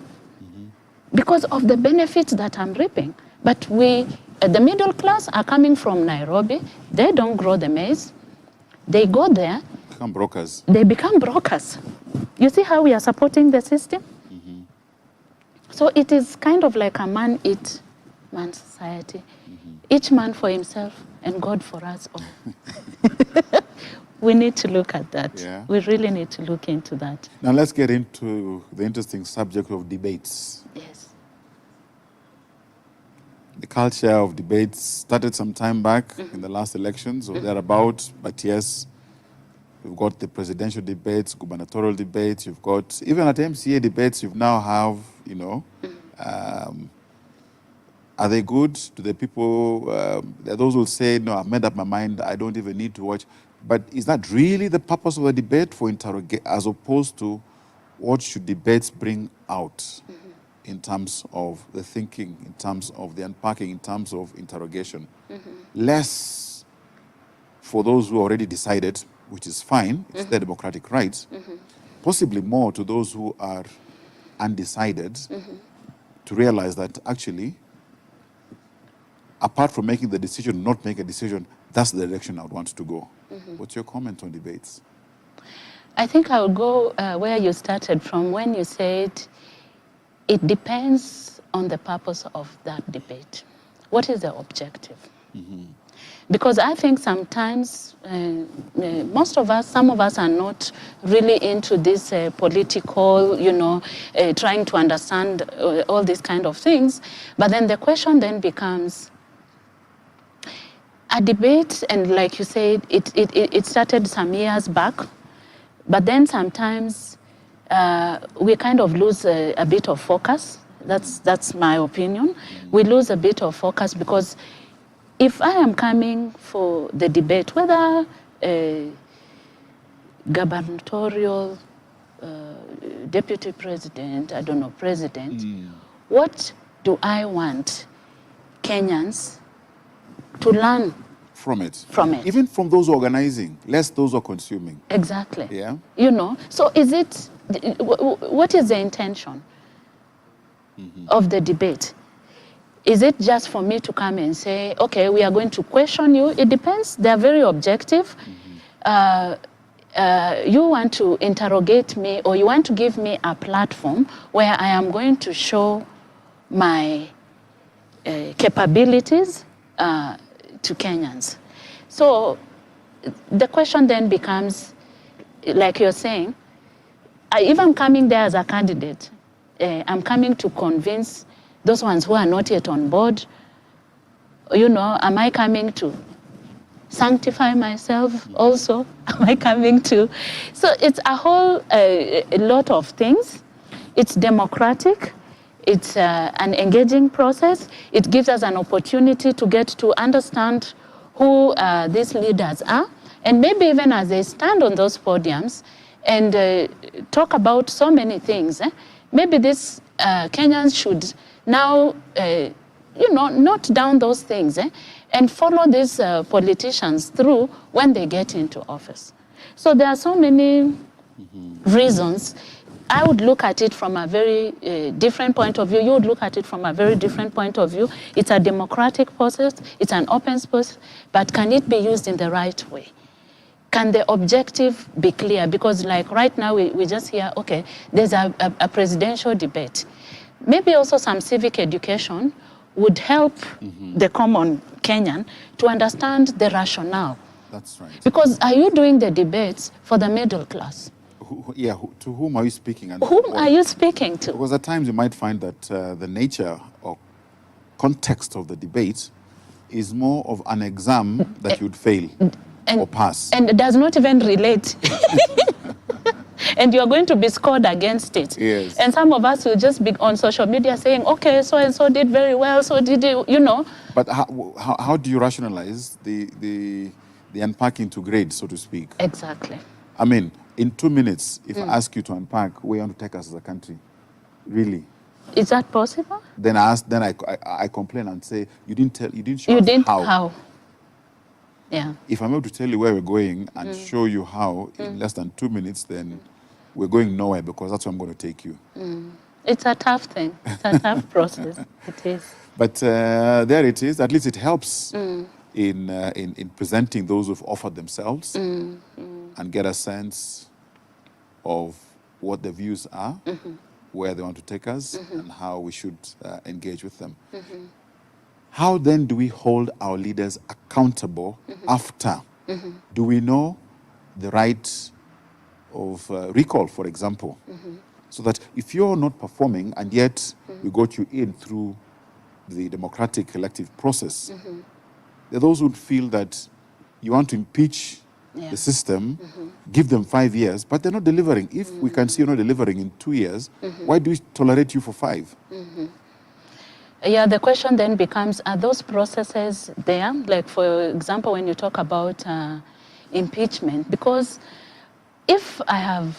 because of the benefits that I'm reaping. But we, the middle class, are coming from Nairobi. They don't grow the maize. They go there. Become brokers. They become brokers. You see how we are supporting the system? So it is kind of like a man-eat man society. Each man for himself and God for us all. We need to look at that. Yeah. We really need to look into that. Now let's get into the interesting subject of debates. Yes. The culture of debates started some time back in the last elections or thereabout, but yes, we've got the presidential debates, gubernatorial debates, you've got, even at MCA debates, you now have, are they good? Do the people, there are those who will say, no, I've made up my mind, I don't even need to watch. But is that really the purpose of a debate for as opposed to what should debates bring out in terms of the thinking, in terms of the unpacking, in terms of interrogation? Less for those who already decided, which is fine, it's their democratic rights, possibly more to those who are undecided to realize that actually, apart from making the decision, not make a decision, that's the direction I would want to go. What's your comment on debates? I think I will go where you started from when you said It depends on the purpose of that debate. What is the objective? Because I think sometimes, most of us, some of us are not really into this political, trying to understand all these kind of things. But then the question then becomes, a debate, and like you said, it started some years back, but then sometimes we kind of lose a bit of focus. That's my opinion. We lose a bit of focus because if I am coming for the debate, whether gubernatorial, deputy president, I don't know, president, what do I want Kenyans to learn from it? From it. Even from those organizing, less those who are consuming. Exactly. Yeah. So is it, what is the intention of the debate? Is it just for me to come and say, okay, we are going to question you? It depends. They're very objective. You want to interrogate me, or you want to give me a platform where I am going to show my capabilities to Kenyans. So the question then becomes, like you're saying, if I'm coming there as a candidate, I'm coming to convince those ones who are not yet on board. Am I coming to sanctify myself also? Am I coming to? So it's a whole a lot of things. It's democratic. It's an engaging process. It gives us an opportunity to get to understand who these leaders are, and maybe even as they stand on those podiums and talk about so many things, maybe these Kenyans should now, note down those things and follow these politicians through when they get into office. So there are so many reasons. I would look at it from a very different point of view. You would look at it from a very different point of view. It's a democratic process. It's an open process. But can it be used in the right way? Can the objective be clear? Because like right now, we just hear, okay, there's a presidential debate. Maybe also some civic education would help the common Kenyan to understand the rationale. That's right. Because are you doing the debates for the middle class? To whom are you speaking? And whom are you speaking to? Because at times you might find that the nature or context of the debate is more of an exam that you'd fail or pass. And it does not even relate. And you're going to be scored against it. Yes. And some of us will just be on social media saying, okay, so-and-so did very well, so did you. But how do you rationalize the unpacking to grade, so to speak? Exactly. I mean, in 2 minutes, if I ask you to unpack where you want to take us as a country, really? Is that possible? Then I complain and say, you didn't show us how. Yeah. If I'm able to tell you where we're going and show you how in less than 2 minutes, then we're going nowhere, because that's where I'm going to take you. It's a tough thing. It's a tough process. It is. But there it is. At least it helps in presenting those who've offered themselves and get a sense of what their views are, where they want to take us, and how we should engage with them. How then do we hold our leaders accountable after? Do we know the right of recall, for example? So that if you're not performing and yet we got you in through the democratic elective process, there are those who feel that you want to impeach the system, give them 5 years, but they're not delivering. If we can see you're not delivering in 2 years, why do we tolerate you for 5? Yeah, the question then becomes, are those processes there? Like, for example, when you talk about impeachment, because if I have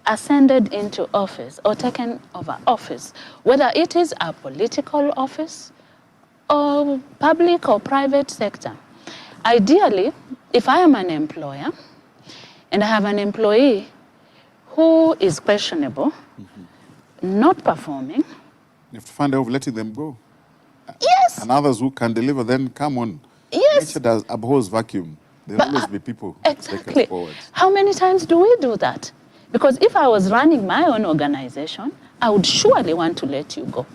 ascended into office or taken over office, whether it is a political office or public or private sector, ideally, if I am an employer and I have an employee who is questionable, not performing, you have to find a way of letting them go. Yes. And others who can deliver, then come on. Yes. Nature abhors vacuum. There will always be people exactly. taken forward. How many times do we do that? Because if I was running my own organization, I would surely want to let you go.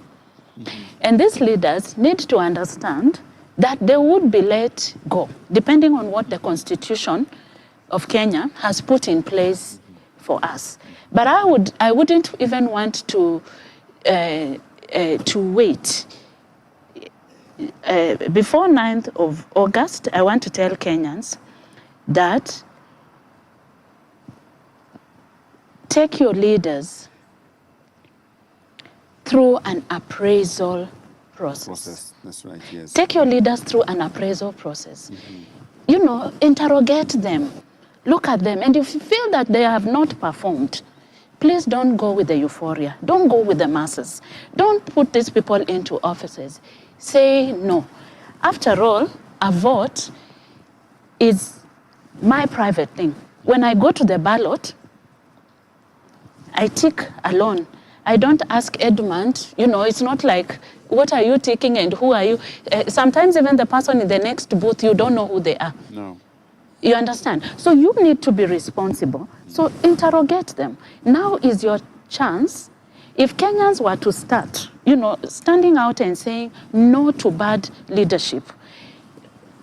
And these leaders need to understand that they would be let go, depending on what the Constitution of Kenya has put in place for us. But I wouldn't even want to wait. Before 9th of August, I want to tell Kenyans that take your leaders through an appraisal process. That's right, yes. Take your leaders through an appraisal process. You know, interrogate them, look at them, and if you feel that they have not performed, please don't go with the euphoria. Don't go with the masses. Don't put these people into offices. Say no. After all, a vote is my private thing. When I go to the ballot, I tick alone. I don't ask Edmund, you know, it's not like, what are you ticking and who are you? Sometimes even the person in the next booth, you don't know who they are. No. You understand? So you need to be responsible. So interrogate them. Now is your chance. If Kenyans were to start, you know, standing out and saying no to bad leadership,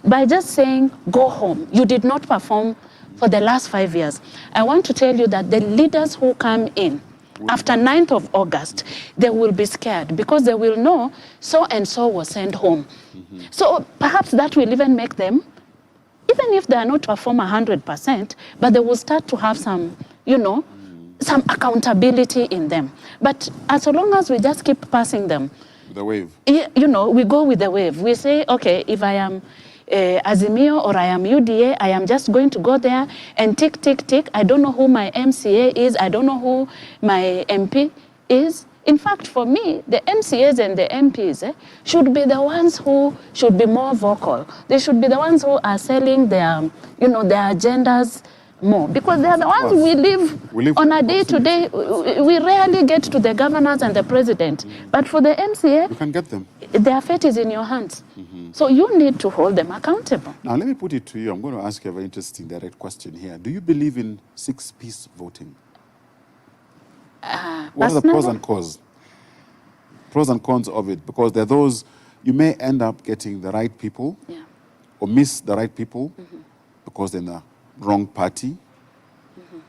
by just saying, go home, you did not perform for the last 5 years. I want to tell you that the leaders who come in after 9th of August, they will be scared because they will know so-and-so was sent home. So perhaps that will even make them, even if they are not perform 100%, but they will start to have some, you know, some accountability in them. But as long as we just keep passing them, The wave. you know, we go with the wave. We say, okay, if I am Azimio or I am UDA, I am just going to go there and tick, tick, tick. I don't know who my MCA is. I don't know who my MP is. In fact, for me, the MCAs and the MPs should be the ones who should be more vocal. They should be the ones who are selling their, you know, their agendas more, because they are the ones we live on a day-to-day. We rarely get to the governors and the president. But for the MCA, You can get them. their fate is in your hands. So you need to hold them accountable. Now, let me put it to you. I'm going to ask you a very interesting direct question here. Do you believe in six-piece voting? What are the pros and cons? Pros and cons of it, because there are those, you may end up getting the right people or miss the right people because they're in the wrong party,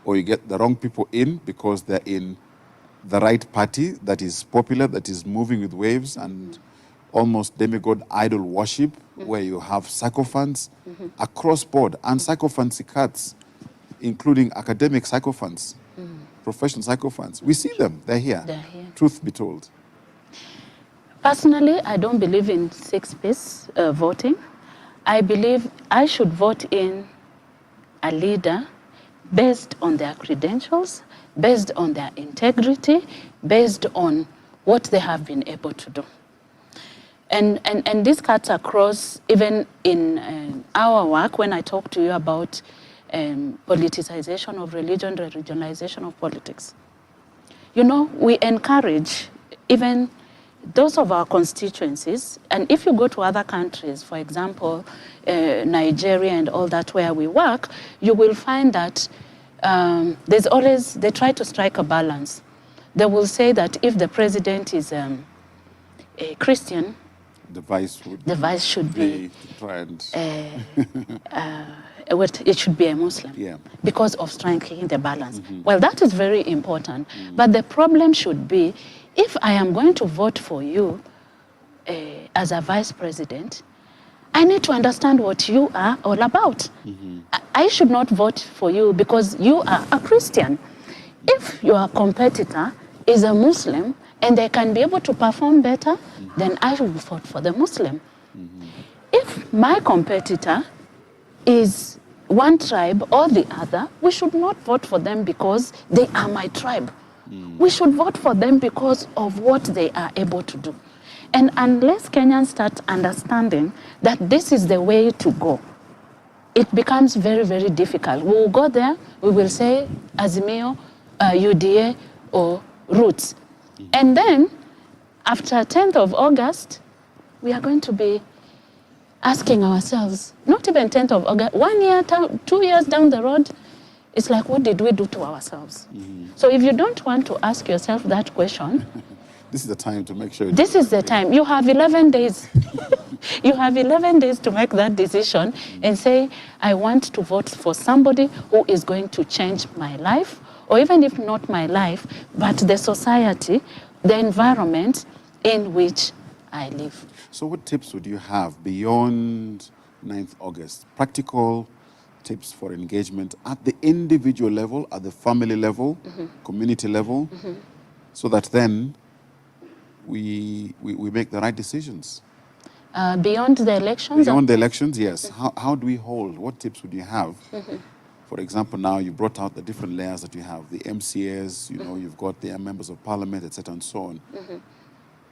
or you get the wrong people in because they're in the right party that is popular, that is moving with waves and almost demigod idol worship, where you have sycophants across board, and sycophancy cuts, including academic sycophants, professional sycophants. We see them, they're here. They're here. Truth be told. Personally, I don't believe in six-piece voting. I believe I should vote in a leader based on their credentials, based on their integrity, based on what they have been able to do. And this cuts across even in our work when I talk to you about politicization of religion, the regionalization of politics. You know, we encourage even those of our constituencies, and if you go to other countries, for example, Nigeria and all that where we work, you will find that there's always, they try to strike a balance. They will say that if the president is a Christian, The vice should be it should be a Muslim, because of striking the balance. Well, that is very important. But the problem should be, if I am going to vote for you as a vice president, I need to understand what you are all about. I should not vote for you because you are a Christian. If your competitor is a Muslim and they can be able to perform better, then I will vote for the Muslim. If my competitor is one tribe or the other, we should not vote for them because they are my tribe. We should vote for them because of what they are able to do. And unless Kenyans start understanding that this is the way to go, it becomes very, very difficult. We will go there, we will say Azimio, UDA, or Roots. And then, after 10th of August, we are going to be asking ourselves, not even 10th of August, 1 year, 2 years down the road, it's like, what did we do to ourselves? So if you don't want to ask yourself that question, this is the time to make sure. This is the time. You have 11 days. You have 11 days to make that decision and say, I want to vote for somebody who is going to change my life, or even if not my life, but the society, the environment in which I live. So what tips would you have beyond 9th August? Practical tips for engagement at the individual level, at the family level, community level, so that then we make the right decisions. Beyond the elections? Beyond the elections, yes. How do we hold? What tips would you have? For example, now you brought out the different layers that you have, the MCAs, you know, you've got the members of parliament, etc., and so on.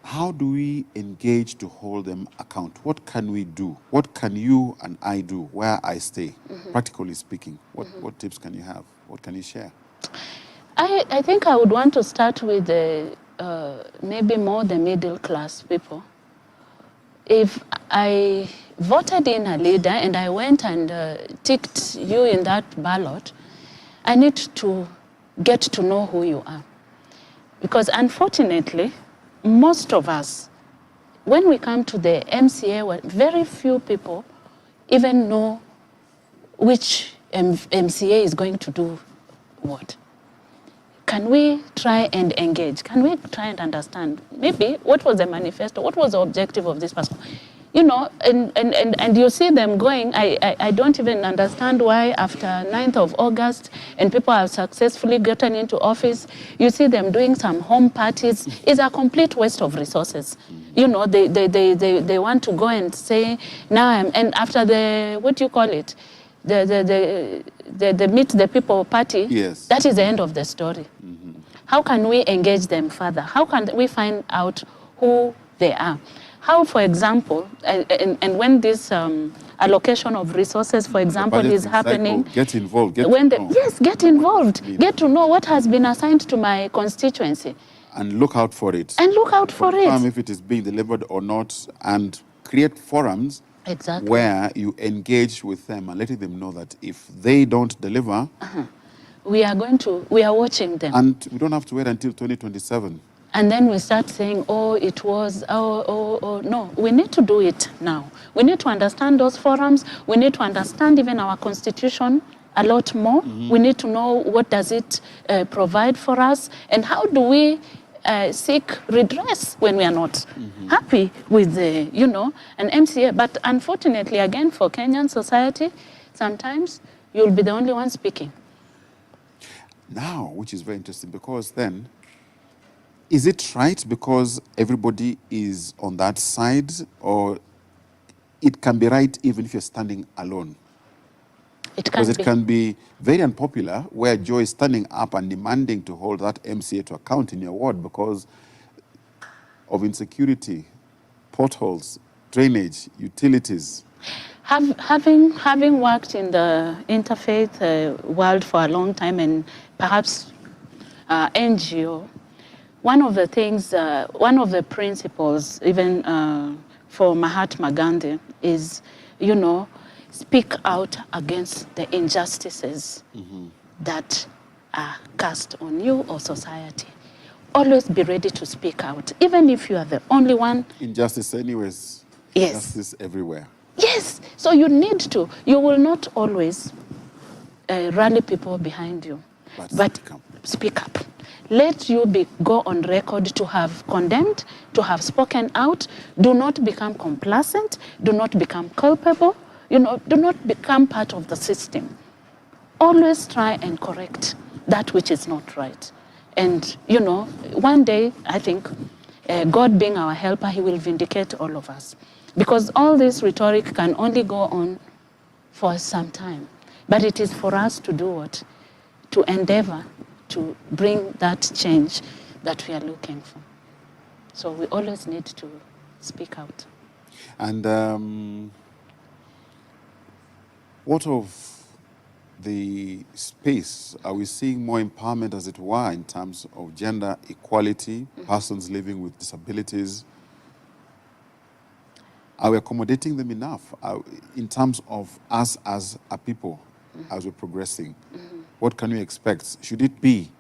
How do we engage to hold them account? What can we do? What can you and I do where I stay, practically speaking? What tips can you have? What can you share? I think I would want to start with maybe more the middle class people. If I voted in a leader and I went and ticked you in that ballot, I need to get to know who you are. Because unfortunately, most of us, when we come to the MCA, very few people even know which MCA is going to do what. Can we try and engage? Can we try and understand? Maybe what was the manifesto? What was the objective of this person? You know, and you see them going. I don't even understand why after 9th of August and people have successfully gotten into office, you see them doing some home parties. It's a complete waste of resources. You know, they want to go and say, now and after the, what do you call it? The Meet the People party, yes. That is the end of the story. How can we engage them further? How can we find out who they are? How, for example, and when this allocation of resources, for example, is happening, get involved. Yes, get involved. Get to know what has been assigned to my constituency. And look out for it. And look out for it. If it is being delivered or not, and create forums where you engage with them and letting them know that if they don't deliver, we are watching them. And we don't have to wait until 2027. And then we start saying, oh, it was, no. We need to do it now. We need to understand those forums. We need to understand even our constitution a lot more. We need to know what does it provide for us, and how do we seek redress when we are not happy with the, an MCA. But unfortunately, again, for Kenyan society, sometimes you'll be the only one speaking. Now, which is very interesting, because then, is it right because everybody is on that side, or it can be right even if you're standing alone? Because it can be very unpopular where Joe is standing up and demanding to hold that MCA to account in your ward because of insecurity, potholes, drainage, utilities. Having worked in the interfaith world for a long time, and perhaps NGO, one of the things, one of the principles, even for Mahatma Gandhi, is, speak out against the injustices that are cast on you or society. Always be ready to speak out, even if you are the only one. Injustice anyways. Yes. Justice everywhere. Yes. So you need to. You will not always rally people behind you. But speak up. Let you go on record to have condemned, to have spoken out. Do not become complacent. Do not become culpable. Do not become part of the system. Always try and correct that which is not right. And, one day, I think, God being our helper, he will vindicate all of us. Because all this rhetoric can only go on for some time. But it is for us to do what? To endeavor to bring that change that we are looking for. So we always need to speak out. And what of the space? Are we seeing more empowerment, as it were, in terms of gender equality, persons living with disabilities? Are we accommodating them enough in terms of us as a people, as we're progressing? what can we expect? Should it be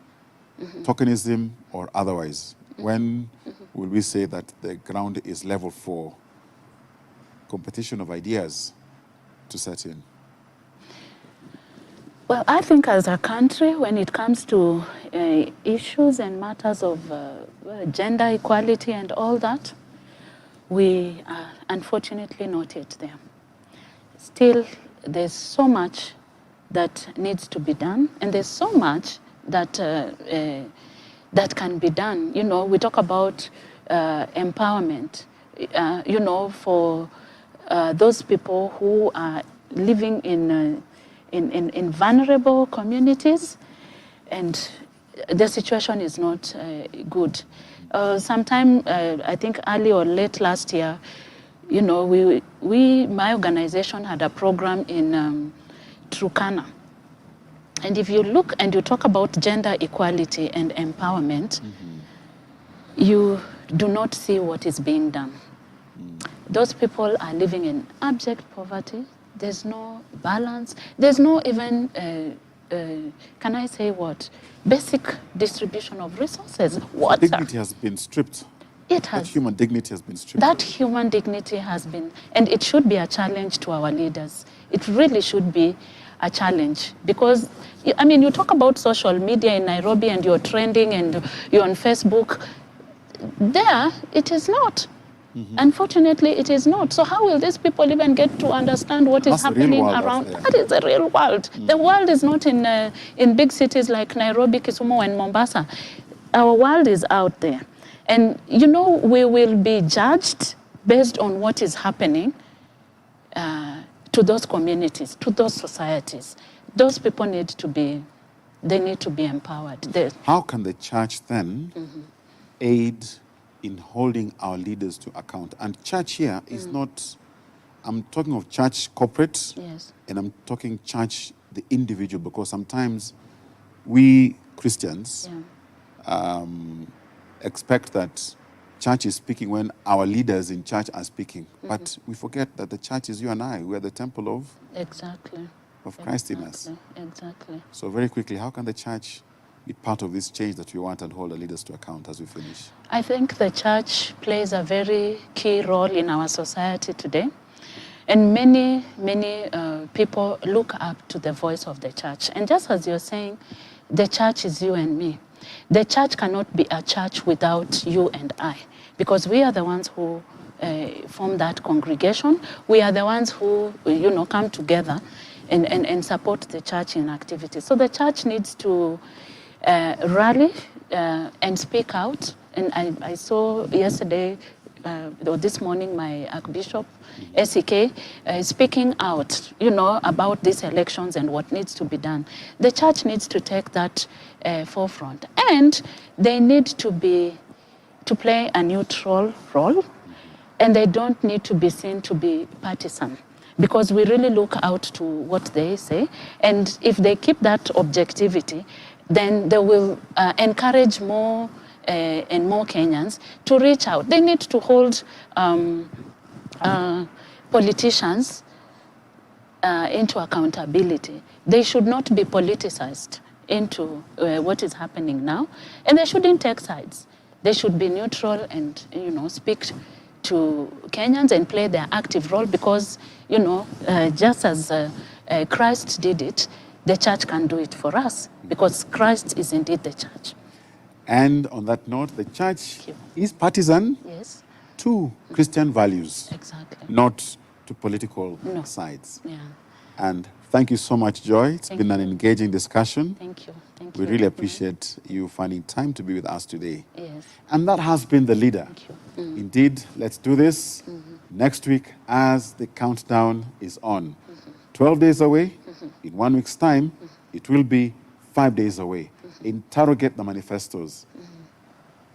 tokenism or otherwise? When will we say that the ground is level for competition of ideas to set in? Well, I think as a country, when it comes to issues and matters of gender equality and all that, we are unfortunately not yet there. Still, there's so much that needs to be done, and there's so much that that can be done. You know, we talk about empowerment, you know, for those people who are living in vulnerable communities, and the situation is not good. Sometime, I think early or late last year, you know, my organization had a program in Turkana. And if you look and you talk about gender equality and empowerment, you do not see what is being done. Those people are living in abject poverty. There's no balance. There's no even, can I say what? Basic distribution of resources. Water. Dignity has been stripped. It has. That human dignity has been stripped. That human dignity has been, and it should be a challenge to our leaders. It really should be a challenge, because, I mean, you talk about social media in Nairobi and you're trending and you're on Facebook. There, it is not. Unfortunately, it is not. So how will these people even get to understand what is happening around? That is the real world. The world is not in big cities like Nairobi, Kisumu, and Mombasa. Our world is out there. And, you know, we will be judged based on what is happening to those communities, to those societies. Those people need to be empowered. How can the church then aid in holding our leaders to account? And church here is not, I'm talking of church corporate, Yes. and I'm talking church the individual, because sometimes we Christians expect that church is speaking when our leaders in church are speaking. But we forget that the church is you and I. We are the temple of Christ in us. Exactly. So very quickly, how can the church be part of this change that we want and hold our leaders to account as we finish? I think the church plays a very key role in our society today. And many people look up to the voice of the church. And just as you're saying, the church is you and me. The church cannot be a church without you and I, because we are the ones who form that congregation. We are the ones who, you know, come together and support the church in activities. So the church needs to rally and speak out. And I saw yesterday, or this morning, my Archbishop, SEK, speaking out, you know, about these elections and what needs to be done. The church needs to take that forefront. And they need to play a neutral role, and they don't need to be seen to be partisan, because we really look out to what they say. And if they keep that objectivity, then they will encourage more and more Kenyans to reach out. They need to hold politicians into accountability. They should not be politicized into what is happening now, and they shouldn't take sides. They should be neutral and, you know, speak to Kenyans and play their active role, because, you know, just as Christ did it, the church can do it for us, because Christ is indeed the church. And on that note, the church is partisan to Christian values, not to political sides. Yeah. And thank you so much, Joy. It's been an engaging discussion. Thank you. We really appreciate you finding time to be with us today. Yes. And that has been The Leader. Thank you. Indeed, let's do this next week as the countdown is on. 12 days away. In 1 week's time, it will be 5 days away. Interrogate the manifestos.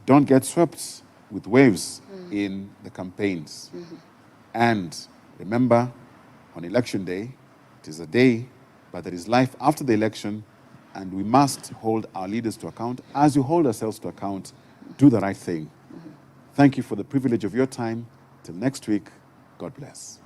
Don't get swept with waves in the campaigns. And remember, on election day, it is a day, but there is life after the election, and we must hold our leaders to account. As you hold ourselves to account, do the right thing. Thank you for the privilege of your time. Till next week, God bless.